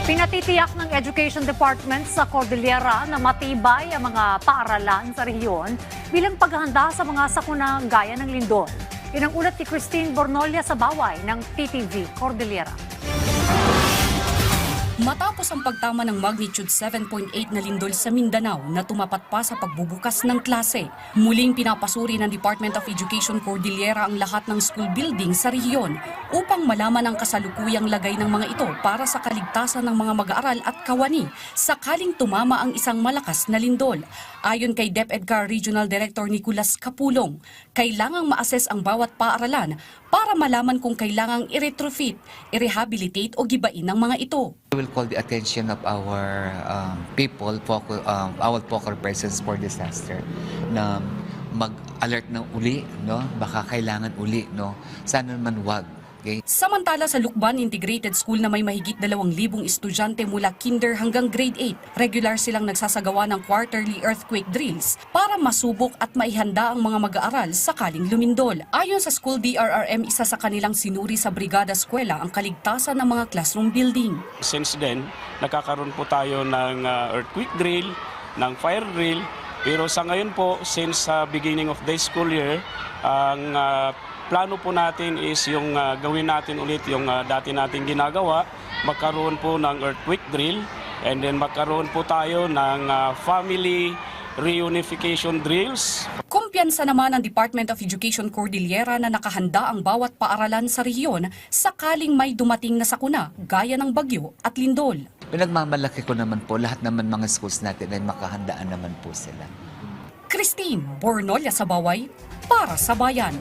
Pinatitiyak ng Education Department sa Cordillera na matibay ang mga paaralan sa rehiyon bilang paghahanda sa mga sakunang gaya ng lindol. Yan ang ulat ni Christine Bornolia sa Baway ng TTV Cordillera. Matapos ang pagtama ng magnitude 7.8 na lindol sa Mindanao na tumapat pa sa pagbubukas ng klase, muling pinapasuri ng Department of Education Cordillera ang lahat ng school building sa rehiyon upang malaman ang kasalukuyang lagay ng mga ito para sa kaligtasan ng mga mag-aaral at kawani sakaling tumama ang isang malakas na lindol. Ayon kay DepEdCar Regional Director Nicolas Capulong, kailangang ma-assess ang bawat paaralan para malaman kung kailangang i-retrofit, i-rehabilitate o gibain ng mga ito. We will call the attention of our people, our focal persons for disaster, na mag-alert ng uli, no? Baka kailangan uli, no? Sana naman wag. Okay? Samantala sa Lukban Integrated School na may mahigit 2,000 estudyante mula kinder hanggang grade 8, regular silang nagsasagawa ng quarterly earthquake drills para masubok at maihanda ang mga mag-aaral sakaling lumindol. Ayon sa school DRRM, isa sa kanilang sinuri sa Brigada Eskwela ang kaligtasan ng mga classroom building. Since then, nakakaroon po tayo ng earthquake drill, ng fire drill, pero sa ngayon po, since beginning of the school year, ang plano po natin is yung gawin natin ulit yung dati nating ginagawa, magkaroon po ng earthquake drill, and then magkaroon po tayo ng family reunification drills. Kumpiyansa naman ang Department of Education Cordillera na nakahanda ang bawat paaralan sa rehiyon sakaling may dumating na sakuna gaya ng bagyo at lindol. Pinagmamalaki ko naman po, lahat naman mga schools natin ay makahandaan naman po sila. Christine Bornolia sa Baway para sa Bayan.